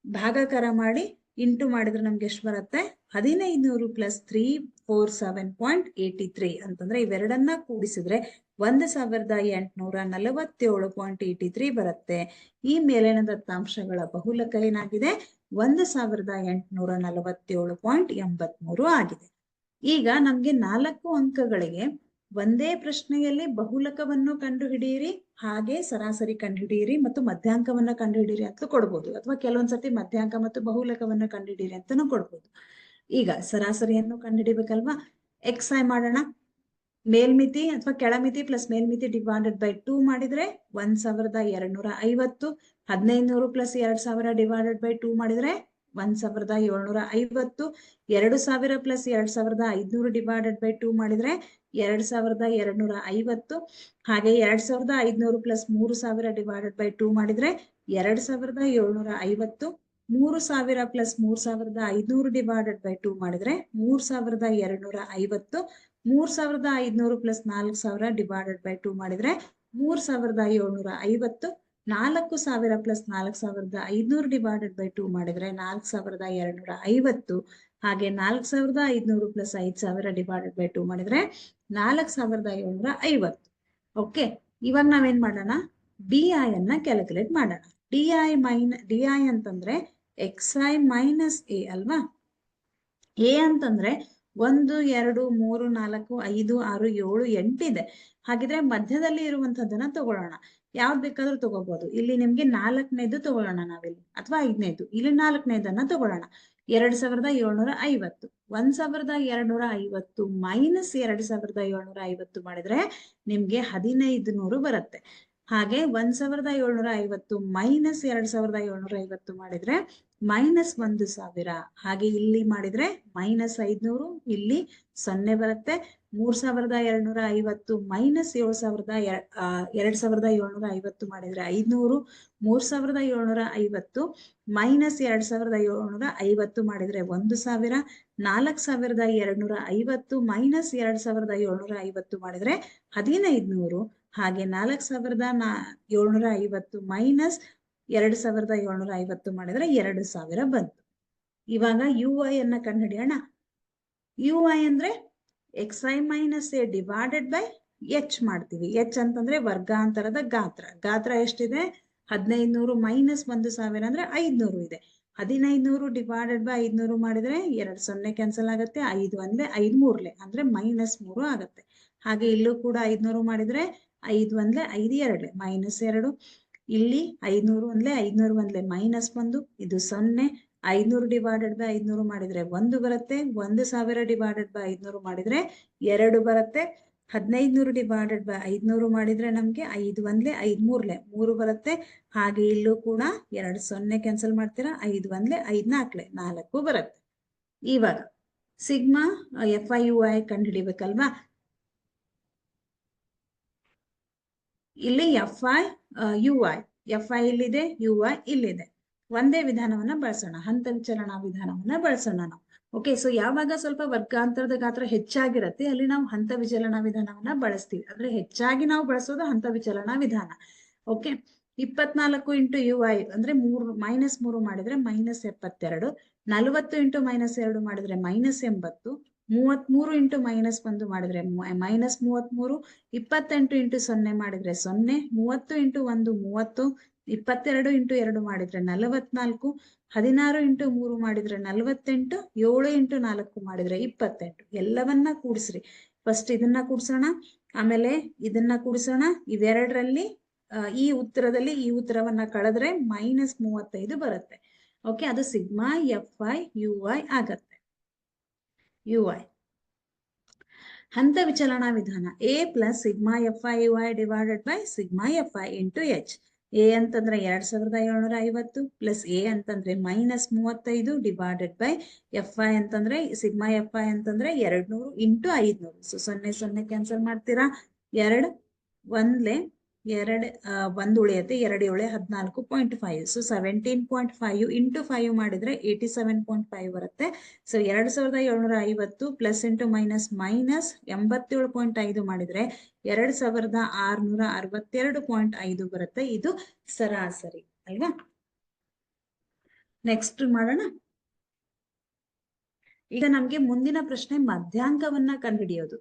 ಭಾಗಾಕಾರ ಮಾಡಿ ಇಂಟು ಮಾಡಿದ್ರೆ ನಮ್ಗೆ ಎಷ್ಟು ಬರುತ್ತೆ? 1500 ಪ್ಲಸ್ 347.83 ಅಂತಂದ್ರೆ ಇವೆರಡನ್ನ ಕೂಡಿಸಿದ್ರೆ 1847.83 ಬರುತ್ತೆ. ಈ ಮೇಲಿನ ದತ್ತಾಂಶಗಳ ಬಹುಲಕ ಏನಾಗಿದೆ? 1847.83 ಆಗಿದೆ. ಈಗ ನಮ್ಗೆ 4 ಅಂಕಗಳಿಗೆ ಒಂದೇ ಪ್ರಶ್ನೆಯಲ್ಲಿ ಬಹುಲಕವನ್ನು ಕಂಡುಹಿಡಿಯಿರಿ, ಹಾಗೆ ಸರಾಸರಿ ಕಂಡುಹಿಡಿಯಿರಿ ಮತ್ತು ಮಧ್ಯಾಂಕವನ್ನ ಕಂಡುಹಿಡಿಯಿರಿ ಅಂತ ಕೊಡ್ಬೋದು, ಅಥವಾ ಕೆಲವೊಂದ್ಸತಿ ಮಧ್ಯಾಂಕ ಮತ್ತು ಬಹುಲಕವನ್ನು ಕಂಡುಹಿಡಿಯಿರಿ ಅಂತಾನು ಕೊಡ್ಬೋದು. ಈಗ ಸರಾಸರಿಯನ್ನು ಕಂಡುಹಿಡಿಬೇಕಲ್ವಾ? XI ಮಾಡೋಣ. ಮೇಲ್ಮಿತಿ ಅಥವಾ ಕೆಳಮಿತಿ ಪ್ಲಸ್ ಮೇಲ್ಮಿತಿ ಡಿವೈಡೆಡ್ ಬೈ 2 ಮಾಡಿದ್ರೆ 1250. 1500 ಪ್ಲಸ್ 2000 ಡಿವೈಡೆಡ್ ಬೈ 2 ಮಾಡಿದ್ರೆ 1750. 2000 ಪ್ಲಸ್ 2500 ಡಿವೈಡೆಡ್ ಬೈ 2 ಮಾಡಿದ್ರೆ 2250. ಹಾಗೆ 2500 ಪ್ಲಸ್ 3000 ಡಿವೈಡೆಡ್ ಬೈ 2 ಮಾಡಿದ್ರೆ 2750. 3000 ಪ್ಲಸ್ 3500 ಡಿವೈಡೆಡ್ ಬೈ 2 ಮಾಡಿದ್ರೆ 3250. 3500 ಪ್ಲಸ್ 4000 ಡಿವೈಡೆಡ್ ಬೈ 2 ಮಾಡಿದ್ರೆ 3750. 4000 ಪ್ಲಸ್ 4500 ಡಿವೈಡೆಡ್ ಬೈ 2 ಮಾಡಿದ್ರೆ 4250. ಹಾಗೆ 4500 ಪ್ಲಸ್ 5000 ಡಿವೈಡೆಡ್ ಬೈ 2 ಮಾಡಿದ್ರೆ 4750. ಓಕೆ, ಇವಾಗ ನಾವೇನ್ ಮಾಡೋಣ? DI ಅನ್ನ ಕ್ಯಾಲ್ಕುಲೇಟ್ ಮಾಡೋಣ. DI ಅಂತಂದ್ರೆ XI ಮೈನಸ್ A ಅಲ್ವಾ? A ಅಂತಂದ್ರೆ 1, 2, 3, 4, 5, 6, 7, 8 ಇದೆ. ಹಾಗಿದ್ರೆ ಮಧ್ಯದಲ್ಲಿ ಇರುವಂತದ್ದನ್ನ ತಗೊಳ್ಳೋಣ. ಯಾವ್ದು ಬೇಕಾದ್ರೂ ತಗೋಬಹುದು. ಇಲ್ಲಿ ನಿಮ್ಗೆ 4ನೇದು ತಗೊಳ್ಳೋಣ ನಾವಿಲ್ಲಿ, ಅಥವಾ 5ನೇದು. ಇಲ್ಲಿ 4ನೇದನ್ನ ತಗೊಳ್ಳೋಣ. 2750. 1250 ಮೈನಸ್ 2750 ಮಾಡಿದ್ರೆ ನಿಮ್ಗೆ 1500 ಬರುತ್ತೆ. ಹಾಗೆ 1750 ಮೈನಸ್ 2750 ಮಾಡಿದ್ರೆ ಮೈನಸ್ 1000. ಹಾಗೆ ಇಲ್ಲಿ ಮಾಡಿದ್ರೆ ಮೈನಸ್ 500, ಇಲ್ಲಿ 0 ಬರುತ್ತೆ. 3250 ಮೈನಸ್ 2750 ಮಾಡಿದ್ರೆ 500. 3750 ಮೈನಸ್ 2750 ಮಾಡಿದ್ರೆ 1000. 4250 ಮೈನಸ್ 2750 ಮಾಡಿದ್ರೆ 1500. ಹಾಗೆ 4750 ಮೈನಸ್ 2750 ಮಾಡಿದ್ರೆ 2000 ಬಂತು. ಇವಾಗ UI ಅನ್ನ ಕಂಡುಹಿಡಿಯೋಣ. UI ಅಂದ್ರೆ XI minus A divided by H ಮಾಡ್ತೀವಿ. H ಅಂತಂದ್ರೆ ವರ್ಗಾಂತರದ ಗಾತ್ರ. ಗಾತ್ರ ಎಷ್ಟಿದೆ? 1500 ಮೈನಸ್ 1000 ಅಂದ್ರೆ 500 ಇದೆ. 1500 ಡಿವೈಡೆಡ್ ಬೈ 500 ಮಾಡಿದ್ರೆ 2 0 ಕ್ಯಾನ್ಸಲ್ ಆಗುತ್ತೆ. 5 ಅಂದ್ರೆ 5 3 ಅಂದ್ರೆ -3 ಆಗುತ್ತೆ. ಹಾಗೆ ಇಲ್ಲೂ ಕೂಡ 500 ಮಾಡಿದ್ರೆ 5 ಒಂದ್ಲೆ 5 2 -2. ಇಲ್ಲಿ 500 ಒಂದ್ಲೆ 500 ಒಂದ್ಲೆ -1, ಇದು 0. 500 ಡಿವೈಡೆಡ್ ಬೈ 500 ಮಾಡಿದ್ರೆ 1 ಬರುತ್ತೆ. 1000 ಡಿವೈಡೆಡ್ ಬೈ 500 ಮಾಡಿದ್ರೆ 2 ಬರುತ್ತೆ. 1500 ಡಿವೈಡೆಡ್ ಬೈ 500 ಮಾಡಿದ್ರೆ ನಮ್ಗೆ 5 ಒಂದ್ಲೆ 5 ಮೂರ್ಲೆ 3 ಬರುತ್ತೆ. ಹಾಗೆ ಇಲ್ಲೂ ಕೂಡ 2 0 ಕ್ಯಾನ್ಸಲ್ ಮಾಡ್ತೀರಾ. 5 ಒಂದ್ಲೆ 5 4 4 ಬರುತ್ತೆ. ಇವಾಗ ಸಿಗ್ಮಾ FIUI ಕಂಡುಹಿಡಿಬೇಕಲ್ವಾ. ಇಲ್ಲಿ FI ಇಲ್ಲಿದೆ, UI ಇಲ್ಲಿದೆ. ಒಂದೇ ವಿಧಾನವನ್ನ ಬಳಸೋಣ, ಹಂತ ವಿಚಲನಾ ವಿಧಾನವನ್ನ ಬಳಸೋಣ ನಾವು. ಓಕೆ, ಸೊ ಯಾವಾಗ ಸ್ವಲ್ಪ ವರ್ಗಾಂತರದ ಗಾತ್ರ ಹೆಚ್ಚಾಗಿರುತ್ತೆ ಅಲ್ಲಿ ನಾವು ಹಂತ ವಿಚಲನಾ ವಿಧಾನವನ್ನ ಬಳಸ್ತೀವಿ. ಅಂದ್ರೆ ಹೆಚ್ಚಾಗಿ ನಾವು ಬಳಸೋದು ಹಂತ ವಿಚಲನಾ ವಿಧಾನ. ಓಕೆ, 24 ಇಂಟು UI ಅಂದ್ರೆ 3 ಮಾಡಿದ್ರೆ -72. 40 ಇಂಟು -2 ಮಾಡಿದ್ರೆ -80. 33 ಇಂಟು -1 ಮಾಡಿದ್ರೆ -33. 28 ಇಂಟು 0 ಮಾಡಿದ್ರೆ 0. 30 ಇಂಟು 1 30. 22 ಇಂಟು 2 ಮಾಡಿದ್ರೆ 44. 16 ಇಂಟು 3 ಮಾಡಿದ್ರೆ 48. 7 ಇಂಟು 4 ಮಾಡಿದ್ರೆ 28. ಎಲ್ಲವನ್ನ ಕೂಡಿಸ್ರಿ. ಫಸ್ಟ್ ಇದನ್ನ ಕೂಡಿಸೋಣ, ಆಮೇಲೆ ಇದನ್ನ ಕೂಡಿಸೋಣ. ಇವೆರಡರಲ್ಲಿ ಈ ಉತ್ತರದಲ್ಲಿ ಈ ಉತ್ತರವನ್ನ ಕಳೆದ್ರೆ -35 ಬರುತ್ತೆ. ಓಕೆ, ಅದು ಸಿಗ್ಮಾ FIUI ಆಗತ್ತೆ. UI ಹಂತ ವಿಚಲನಾ ವಿಧಾನ A plus sigma FIUI divided by sigma FI into H. A ಅಂತಂದ್ರೆ 2750 ಪ್ಲಸ್ A ಅಂತಂದ್ರೆ -35 ಡಿವೈಡೆಡ್ ಬೈ FI ಅಂತಂದ್ರೆ ಸಿಗ್ಮಾ FI ಅಂತಂದ್ರೆ 200 ಇಂಟು 500. ಸೊ 0 ಕ್ಯಾನ್ಸಲ್ ಮಾಡ್ತೀರಾ. 2 ಒಂದ್ಲೆ 2 1 ಉಳಿಯುತ್ತೆ. 2 7 14.5. ಸೊ 17.5 ಇಂಟು 5 ಮಾಡಿದ್ರೆ 87.5 ಬರುತ್ತೆ. ಸೊ 2750 ಪ್ಲಸ್ ಇಂಟು ಮೈನಸ್ -87.5 ಮಾಡಿದ್ರೆ 2662.5 ಬರುತ್ತೆ. ಇದು ಸರಾಸರಿ ಅಲ್ವಾ. ನೆಕ್ಸ್ಟ್ ಮಾಡೋಣ. ಈಗ ನಮ್ಗೆ ಮುಂದಿನ ಪ್ರಶ್ನೆ ಮಧ್ಯಾಂಕವನ್ನ ಕಂಡುಹಿಡಿಯೋದು.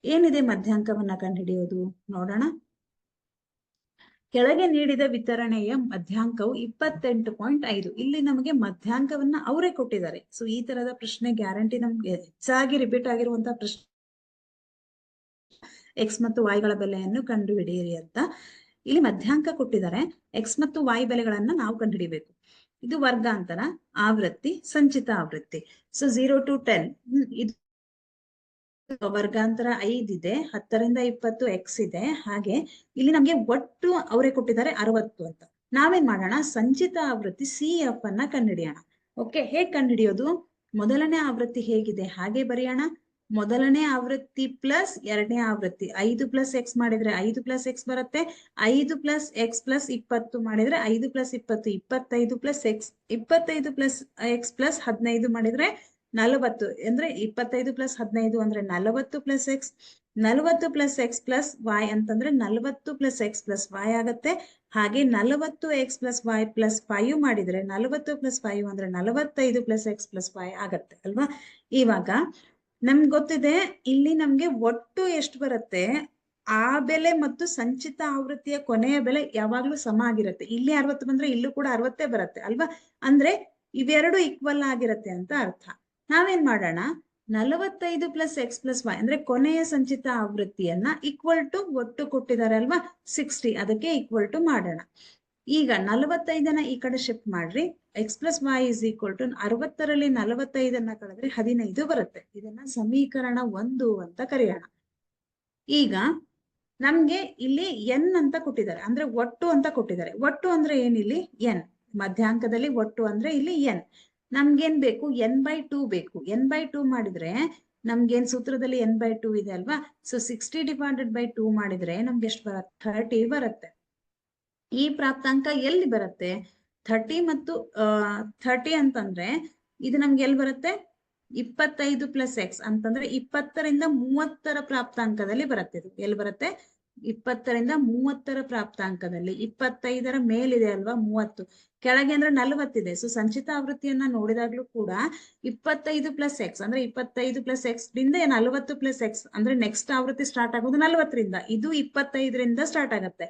ಏನಿದೆ ಮಧ್ಯಾಂಕವನ್ನ ಕಂಡುಹಿಡಿಯೋದು ನೋಡೋಣ. ಕೆಳಗೆ ನೀಡಿದ ವಿತರಣೆಯ ಮಧ್ಯಾಂಕವು 28.5. ಇಲ್ಲಿ ನಮಗೆ ಮಧ್ಯಾಂಕವನ್ನ ಅವರೇ ಕೊಟ್ಟಿದ್ದಾರೆ. ಸೊ ಈ ತರದ ಪ್ರಶ್ನೆ ಗ್ಯಾರಂಟಿ ನಮ್ಗೆ ಹೆಚ್ಚಾಗಿ ರಿಪೀಟ್ ಆಗಿರುವಂತಹ ಪ್ರಶ್ನೆ. X ಮತ್ತು Y ಗಳ ಬೆಲೆಯನ್ನು ಕಂಡುಹಿಡಿಯಿರಿ ಅಂತ ಇಲ್ಲಿ ಮಧ್ಯಾಂಕ ಕೊಟ್ಟಿದ್ದಾರೆ. X ಮತ್ತು Y ಬೆಲೆಗಳನ್ನ ನಾವು ಕಂಡುಹಿಡಿಬೇಕು. ಇದು ವರ್ಗಾಂತರ, ಆವೃತ್ತಿ, ಸಂಚಿತ ಆವೃತ್ತಿ. ಸೊ 0 to 10 ಇದು ವರ್ಗಾಂತರ 5 ಇದೆ. 10 ರಿಂದ 20 X ಇದೆ. ಹಾಗೆ ಇಲ್ಲಿ ನಮ್ಗೆ ಒಟ್ಟು ಅವರೇ ಕೊಟ್ಟಿದ್ದಾರೆ 60 ಅಂತ. ನಾವೇನ್ ಮಾಡೋಣ, ಸಂಚಿತ ಆವೃತ್ತಿ CF ಅನ್ನ ಕಂಡುಹಿಡಿಯೋಣ. ಓಕೆ, ಹೇಗ್ ಕಂಡುಹಿಡಿಯೋದು? ಮೊದಲನೇ ಆವೃತ್ತಿ ಹೇಗಿದೆ ಹಾಗೆ ಬರೆಯೋಣ. ಮೊದಲನೇ ಆವೃತ್ತಿ ಪ್ಲಸ್ ಎರಡನೇ ಆವೃತ್ತಿ. 5 ಪ್ಲಸ್ X ಮಾಡಿದ್ರೆ 5 ಪ್ಲಸ್ X ಬರುತ್ತೆ. 5 ಪ್ಲಸ್ X ಪ್ಲಸ್ 20 ಮಾಡಿದ್ರೆ 5 plus 20 25 plus X. 25 plus X plus 15 ಮಾಡಿದ್ರೆ 40. ಅಂದ್ರೆ 25 ಪ್ಲಸ್ 15 ಅಂದ್ರೆ 40 plus X. 40 plus X plus Y ಅಂತಂದ್ರೆ 40 ಪ್ಲಸ್ X ಪ್ಲಸ್ Y ಆಗತ್ತೆ. ಹಾಗೆ 40 X ಪ್ಲಸ್ Y ಪ್ಲಸ್ 5 ಮಾಡಿದ್ರೆ 40 ಪ್ಲಸ್ 5 ಅಂದ್ರೆ 45 ಪ್ಲಸ್ X ಪ್ಲಸ್ Y ಆಗತ್ತೆ ಅಲ್ವಾ. ಇವಾಗ ನಮ್ಗೆ ಗೊತ್ತಿದೆ ಇಲ್ಲಿ ನಮ್ಗೆ ಒಟ್ಟು ಎಷ್ಟು ಬರುತ್ತೆ, ಆ ಬೆಲೆ ಮತ್ತು ಸಂಚಿತ ಆವೃತ್ತಿಯ ಕೊನೆಯ ಬೆಲೆ ಯಾವಾಗ್ಲೂ ಸಮ ಆಗಿರುತ್ತೆ. ಇಲ್ಲಿ 60 ಬಂದ್ರೆ ಇಲ್ಲೂ ಕೂಡ 60 ಬರುತ್ತೆ ಅಲ್ವಾ. ಅಂದ್ರೆ ಇವೆರಡು ಈಕ್ವಲ್ ಆಗಿರುತ್ತೆ ಅಂತ ಅರ್ಥ. ನಾವೇನ್ ಮಾಡೋಣ, 45 ಪ್ಲಸ್ X ಪ್ಲಸ್ Y ಅಂದ್ರೆ ಕೊನೆಯ ಸಂಚಿತ ಆವೃತ್ತಿಯನ್ನ ಈಕ್ವಲ್ ಟು ಒಟ್ಟು ಕೊಟ್ಟಿದ್ದಾರೆ ಅಲ್ವಾ 60, ಅದಕ್ಕೆ ಈಕ್ವಲ್ ಟು ಮಾಡೋಣ. ಈಗ 45ನ ಈ ಕಡೆ ಶಿಫ್ಟ್ ಮಾಡ್ರಿ. X plus Y is equal to 60ರಲ್ಲಿ 45ಅನ್ನ ಕಳೆದ್ರೆ 15 ಬರುತ್ತೆ. ಇದನ್ನ ಸಮೀಕರಣ 1 ಅಂತ ಕರೆಯೋಣ. ಈಗ ನಮ್ಗೆ ಇಲ್ಲಿ N ಅಂತ ಕೊಟ್ಟಿದ್ದಾರೆ, ಅಂದ್ರೆ ಒಟ್ಟು ಅಂತ ಕೊಟ್ಟಿದ್ದಾರೆ. ಒಟ್ಟು ಅಂದ್ರೆ ಏನಿಲ್ಲಿ N, ಮಧ್ಯಾಂಕದಲ್ಲಿ ಒಟ್ಟು ಅಂದ್ರೆ ಇಲ್ಲಿ N. ನಮ್ಗೇನ್ ಬೇಕು, N/2 ಬೇಕು. N/2 ಮಾಡಿದ್ರೆ ನಮ್ಗೇನ್ ಸೂತ್ರದಲ್ಲಿ N/2 ಇದೆ ಅಲ್ವಾ. ಸೊ 60 ಡಿವೈಡೆಡ್ ಬೈ 2 ಮಾಡಿದ್ರೆ ನಮ್ಗೆ ಎಷ್ಟು ಬರುತ್ತೆ, 30 ಬರುತ್ತೆ. ಈ ಪ್ರಾಪ್ತಾಂಕ ಎಲ್ಲಿ ಬರುತ್ತೆ, 30 ಮತ್ತು 30 ಅಂತಂದ್ರೆ ಇದು ನಮ್ಗೆ ಎಲ್ಲಿ ಬರುತ್ತೆ, 25 ಪ್ಲಸ್ X ಅಂತಂದ್ರೆ 20ರಿಂದ 30ರ ಪ್ರಾಪ್ತಾಂಕದಲ್ಲಿ ಬರುತ್ತೆ. ಇದು ಎಲ್ಲಿ ಬರುತ್ತೆ, 20ರಿಂದ 30ರ ಪ್ರಾಪ್ತಾಂಕದಲ್ಲಿ. 25ರ ಮೇಲಿದೆ ಅಲ್ವಾ 30, ಕೆಳಗೆ ಅಂದ್ರೆ 40 ಇದೆ. ಸೊ ಸಂಚಿತ ಆವೃತ್ತಿಯನ್ನ ನೋಡಿದಾಗ್ಲೂ ಕೂಡ 25 ಪ್ಲಸ್ X ಅಂದ್ರೆ 25 ಪ್ಲಸ್ X ದಿಂದ 40 ಪ್ಲಸ್ X ಅಂದ್ರೆ ನೆಕ್ಸ್ಟ್ ಆವೃತ್ತಿ ಸ್ಟಾರ್ಟ್ ಆಗೋದು 40ರಿಂದ. ಇದು 25ರಿಂದ ಸ್ಟಾರ್ಟ್ ಆಗತ್ತೆ.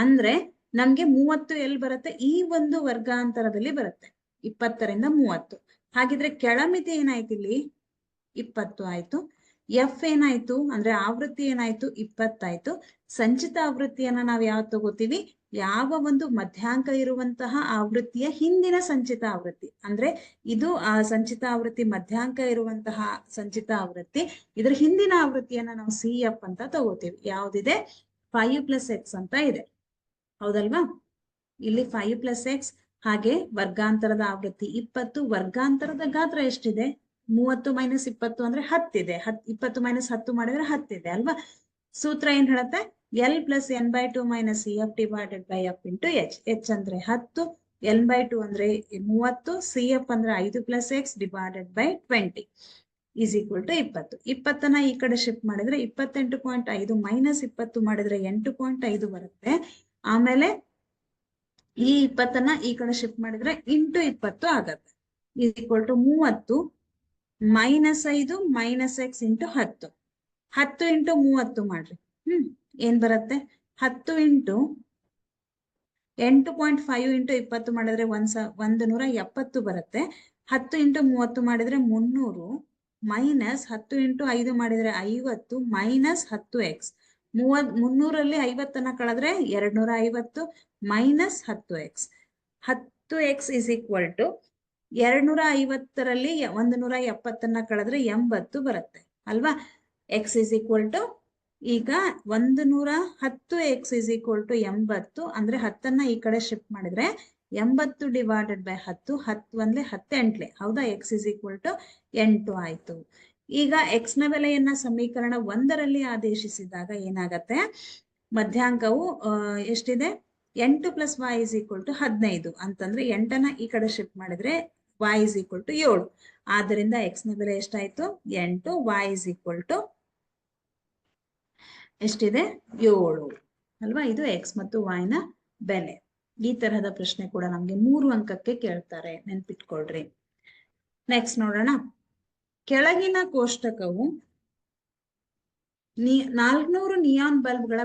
ಅಂದ್ರೆ ನಮ್ಗೆ 30 ಎಲ್ಲಿ ಬರುತ್ತೆ, ಈ ಒಂದು ವರ್ಗಾಂತರದಲ್ಲಿ ಬರುತ್ತೆ, 20ರಿಂದ 30. ಹಾಗಿದ್ರೆ ಕೆಳಮಿತಿ ಏನಾಯ್ತು, ಇಲ್ಲಿ 20 ಆಯ್ತು. ಎಫ್ ಏನಾಯ್ತು ಅಂದ್ರೆ ಆವೃತ್ತಿ ಏನಾಯ್ತು 20 ಆಯ್ತು. ಸಂಚಿತ ಆವೃತ್ತಿಯನ್ನ ನಾವು ಯಾವ್ದು ತಗೋತೀವಿ, ಯಾವ ಒಂದು ಮಧ್ಯಾಂಕ ಇರುವಂತಹ ಆವೃತ್ತಿಯ ಹಿಂದಿನ ಸಂಚಿತ ಆವೃತ್ತಿ, ಅಂದ್ರೆ ಇದು ಆ ಸಂಚಿತ ಆವೃತ್ತಿ ಮಧ್ಯಾಂಕ ಇರುವಂತಹ ಸಂಚಿತ ಆವೃತ್ತಿ, ಇದ್ರ ಹಿಂದಿನ ಆವೃತ್ತಿಯನ್ನ ನಾವು ಸಿ ಎಫ್ ಅಂತ ತಗೋತೀವಿ. ಯಾವ್ದಿದೆ, 5 + x ಅಂತ ಇದೆ, ಹೌದಲ್ವಾ? ಇಲ್ಲಿ 5 + x, ಹಾಗೆ ವರ್ಗಾಂತರದ ಆವೃತ್ತಿ 20, ವರ್ಗಾಂತರದ ಗಾತ್ರ ಎಷ್ಟಿದೆ, 30 - 20 ಅಂದ್ರೆ 10 ಇದೆ. 20 - 10 ಮಾಡಿದ್ರೆ 10 ಇದೆ ಅಲ್ವಾ? ಸೂತ್ರ ಏನ್ ಹೇಳುತ್ತೆ, L + n/2 - CF / F × H. H ಅಂದ್ರೆ 10, n/2 ಅಂದ್ರೆ 30, CF ಅಂದ್ರೆ 5 + x / 20 is equal to 20. 20ನ್ನ ಈ ಕಡೆ ಶಿಫ್ಟ್ ಮಾಡಿದ್ರೆ 28.5 - 20 ಮಾಡಿದ್ರೆ 8.5 ಬರುತ್ತೆ. ಆಮೇಲೆ ಈ 20ನ್ನ ಈ ಕಡೆ ಶಿಫ್ಟ್ ಮಾಡಿದ್ರೆ ಇಂಟು 20 ಆಗತ್ತೆ. is equal to 30 - 5 - x × 10. 10 × 30 ಮಾಡ್ರಿ. ಏನ್ ಬರುತ್ತೆ, 10 × 8.5 × 20 ಮಾಡಿದ್ರೆ 170 ಬರುತ್ತೆ. 10 × 30 ಮಾಡಿದ್ರೆ 300 ಮೈನಸ್ 10 × 5 ಮಾಡಿದ್ರೆ 50 ಮೈನಸ್ 10x. 300ರಲ್ಲಿ 50ನ್ನ ಕಳೆದ್ರೆ 250 minus 10x. 10x is equal to 250ರಲ್ಲಿ 170ನ್ನ ಕಳೆದ್ರೆ 80 ಬರುತ್ತೆ ಅಲ್ವಾ? x is equal to, ಈಗ 110x is equal to 80, ಅಂದ್ರೆ 10ನ್ನ ಈ ಕಡೆ ಶಿಫ್ಟ್ ಮಾಡಿದ್ರೆ 80 / 10, 10 ಅಂದ್ರೆ 18, ಹೌದಾ? x is equal to 8 ಆಯ್ತು. ಈಗ x ನ ಬೆಲೆಯನ್ನ ಸಮೀಕರಣ 1ರಲ್ಲಿ ಆದೇಶಿಸಿದಾಗ ಏನಾಗತ್ತೆ, ಮಧ್ಯಾಂಕವು ಎಷ್ಟಿದೆ, 8 + y is equal to 15 ಅಂತಂದ್ರೆ 8ನ್ನ ಈ ಕಡೆ ಶಿಫ್ಟ್ ಮಾಡಿದ್ರೆ y is equal to 7. ಆದ್ದರಿಂದ x ನ ಬೆಲೆ ಎಷ್ಟಾಯ್ತು, 8, y is equal to ಎಷ್ಟಿದೆ, 7 ಅಲ್ವಾ? ಇದು x ಮತ್ತು y ನ ಬೆಲೆ. ಈ ತರಹದ ಪ್ರಶ್ನೆ ಕೂಡ ನಮ್ಗೆ 3 ಅಂಕಕ್ಕೆ ಕೇಳ್ತಾರೆ, ನೆನ್ಪಿಟ್ಕೊಳ್ರಿ. ನೆಕ್ಸ್ಟ್ ನೋಡೋಣ. ಕೆಳಗಿನ ಕೋಷ್ಟಕವು 400 ನಿಯಾನ್ ಬಲ್ಬ್ಗಳ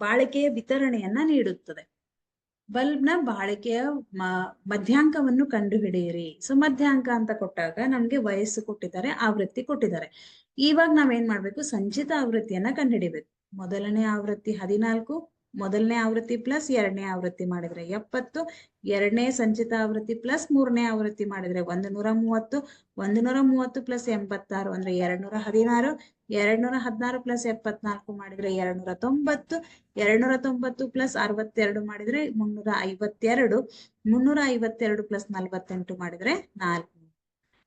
ಬಾಳಿಕೆಯ ವಿತರಣೆಯನ್ನ ನೀಡುತ್ತದೆ. ಬಲ್ಬ್ನ ಬಾಳಿಕೆಯ ಮಧ್ಯಾಂಕವನ್ನು ಕಂಡುಹಿಡಿಯಿರಿ. ಸೊ ಮಧ್ಯಾಂಕ ಅಂತ ಕೊಟ್ಟಾಗ ನಮ್ಗೆ ವಯಸ್ಸು ಕೊಟ್ಟಿದ್ದಾರೆ, ಆವೃತ್ತಿ ಕೊಟ್ಟಿದ್ದಾರೆ. ಇವಾಗ ನಾವೇನ್ ಮಾಡ್ಬೇಕು, ಸಂಚಿತ ಆವೃತ್ತಿಯನ್ನ ಕಂಡುಹಿಡಿಬೇಕು. ಮೊದಲನೇ ಆವೃತ್ತಿ 14, ಮೊದಲನೇ ಆವೃತ್ತಿ ಪ್ಲಸ್ ಎರಡನೇ ಆವೃತ್ತಿ ಮಾಡಿದ್ರೆ 70, ಎರಡನೇ ಸಂಚಿತ ಆವೃತ್ತಿ ಪ್ಲಸ್ ಮೂರನೇ ಆವೃತ್ತಿ ಮಾಡಿದ್ರೆ 130, 130 + 86 ಅಂದ್ರೆ 216, 216 + 74 ಮಾಡಿದ್ರೆ 290, 290 + 62 ಮಾಡಿದ್ರೆ 352, 352 + 48 ಮಾಡಿದ್ರೆ 400.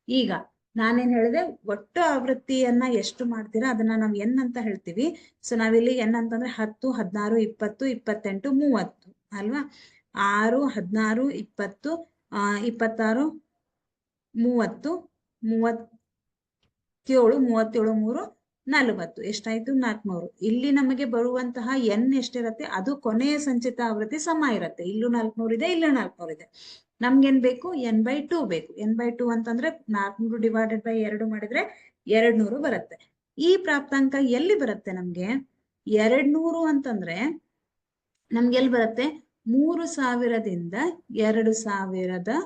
ಈಗ ನಾನೇನ್ ಹೇಳಿದೆ, ಒಟ್ಟು ಆವೃತ್ತಿಯನ್ನ ಎಷ್ಟು ಮಾಡ್ತೀರಾ ಅದನ್ನ ನಾವು n ಅಂತ ಹೇಳ್ತೀವಿ. ಸೊ ನಾವಿಲ್ಲಿ n ಅಂತಂದ್ರೆ 10, 16, 20, 28, 30 ಅಲ್ವಾ? 6, 16, 20, 26, 30, 37, 37, 3, 40 ಎಷ್ಟಾಯ್ತು, 400. ಇಲ್ಲಿ ನಮಗೆ ಬರುವಂತಹ n ಎಷ್ಟಿರತ್ತೆ, ಅದು ಕೊನೆಯ ಸಂಚಿತ ಆವೃತ್ತಿ ಸಮ ಇರತ್ತೆ. ಇಲ್ಲೂ 400 ಇದೆ, ಇಲ್ಲೂ 400 ಇದೆ. ನಮ್ಗೇನ್ ಬೇಕು, n/2 ಬೇಕು. n/2 ಅಂತಂದ್ರೆ 400 / 2 ಮಾಡಿದ್ರೆ 200 ಬರುತ್ತೆ. ಈ ಪ್ರಾಪ್ತಾಂಕ ಎಲ್ಲಿ ಬರುತ್ತೆ ನಮ್ಗೆ, 200 ಅಂತಂದ್ರೆ ನಮ್ಗೆ ಎಲ್ಲಿ ಬರುತ್ತೆ, 3000ದಿಂದ 2000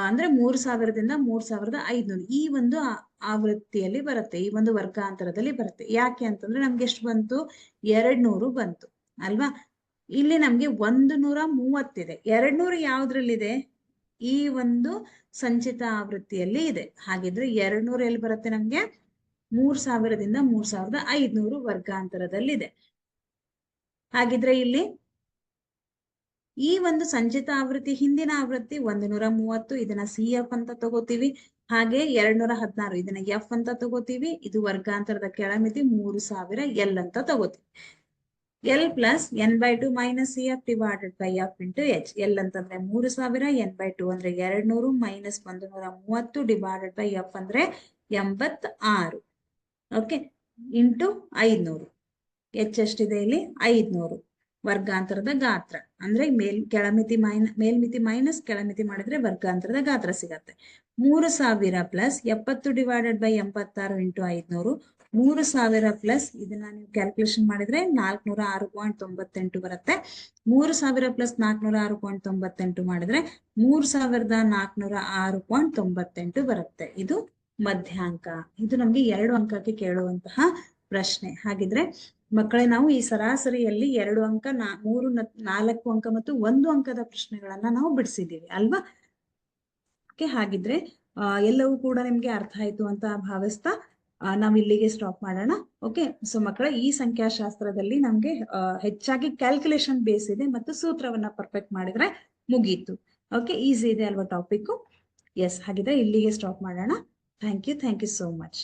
ಅಂದ್ರೆ 3000ದಿಂದ 3500 ಈ ಒಂದು ಆವೃತ್ತಿಯಲ್ಲಿ ಬರುತ್ತೆ, ಈ ಒಂದು ವರ್ಗಾಂತರದಲ್ಲಿ ಬರುತ್ತೆ. ಯಾಕೆ ಅಂತಂದ್ರೆ ನಮ್ಗೆ ಎಷ್ಟು ಬಂತು, 200 ಬಂತು ಅಲ್ವಾ? ಇಲ್ಲಿ ನಮ್ಗೆ 130 ಇದೆ. 200 ಯಾವ್ದ್ರಲ್ಲಿದೆ, ಈ ಒಂದು ಸಂಚಿತ ಆವೃತ್ತಿಯಲ್ಲಿ ಇದೆ. ಹಾಗಿದ್ರೆ 200 ಎಲ್ಲಿ ಬರುತ್ತೆ ನಮ್ಗೆ, 3000ದಿಂದ 3500 ವರ್ಗಾಂತರದಲ್ಲಿದೆ. ಹಾಗಿದ್ರೆ ಇಲ್ಲಿ ಈ ಒಂದು ಸಂಚಿತ ಆವೃತ್ತಿ ಹಿಂದಿನ ಆವೃತ್ತಿ 130, ಇದನ್ನ CF ಅಂತ ತಗೋತೀವಿ. ಹಾಗೆ 216 ಇದನ್ನ F ಅಂತ ತಗೋತೀವಿ. ಇದು ವರ್ಗಾಂತರದ ಕೆಳಮಿತಿ 3000 L ಅಂತ ತಗೋತೀವಿ. L + n/2 - CF / F × H. L ಅಂತಂದ್ರೆ 3000, n/2 ಅಂದ್ರೆ 200 ಮೈನಸ್ 130 / F ಅಂದ್ರೆ 86, ಓಕೆ, ಇಂಟು 500. H ಎಷ್ಟಿದೆ ಇಲ್ಲಿ, 500. ವರ್ಗಾಂತರದ ಗಾತ್ರ ಅಂದ್ರೆ ಮೇಲ್ಮಿತಿ ಮೈನಸ್ ಕೆಳಮಿತಿ ಮಾಡಿದ್ರೆ ವರ್ಗಾಂತರದ ಗಾತ್ರ ಸಿಗತ್ತೆ. 3000 + 70 / 86 × 500, 3000 ಪ್ಲಸ್ ಇದನ್ನ ನೀವು ಕ್ಯಾಲ್ಕುಲೇಷನ್ ಮಾಡಿದ್ರೆ 406.98 ಬರುತ್ತೆ. 3000 + 406.98 ಮಾಡಿದ್ರೆ 3406.98 ಬರುತ್ತೆ. ಇದು ಮಧ್ಯಾಂಕ. ಇದು ನಮ್ಗೆ 2 ಅಂಕಕ್ಕೆ ಕೇಳುವಂತಹ ಪ್ರಶ್ನೆ. ಹಾಗಿದ್ರೆ ಮಕ್ಕಳೇ, ನಾವು ಈ ಸರಾಸರಿಯಲ್ಲಿ 2 ಅಂಕ, 3, 4 ಅಂಕ ಮತ್ತು 1 ಅಂಕದ ಪ್ರಶ್ನೆಗಳನ್ನ ನಾವು ಬಿಡಿಸಿದ್ದೀವಿ ಅಲ್ವಾ? ಓಕೆ, ಹಾಗಿದ್ರೆ ಎಲ್ಲವೂ ಕೂಡ ನಿಮ್ಗೆ ಅರ್ಥ ಆಯ್ತು ಅಂತ ಭಾವಿಸ್ತಾ ನಾವ್ ಇಲ್ಲಿಗೆ ಸ್ಟಾಪ್ ಮಾಡೋಣ. ಓಕೆ, ಸೊ ಮಕ್ಕಳ, ಈ ಸಂಖ್ಯಾಶಾಸ್ತ್ರದಲ್ಲಿ ನಮ್ಗೆ ಹೆಚ್ಚಾಗಿ ಕ್ಯಾಲ್ಕುಲೇಷನ್ ಬೇಸ್ ಇದೆ ಮತ್ತು ಸೂತ್ರವನ್ನ ಪರ್ಫೆಕ್ಟ್ ಮಾಡಿದ್ರೆ ಮುಗೀತು. ಓಕೆ, ಈಸಿ ಇದೆ ಅಲ್ವಾ ಟಾಪಿಕ್? ಎಸ್, ಹಾಗಿದ್ರೆ ಇಲ್ಲಿಗೆ ಸ್ಟಾಪ್ ಮಾಡೋಣ. Thank you so much.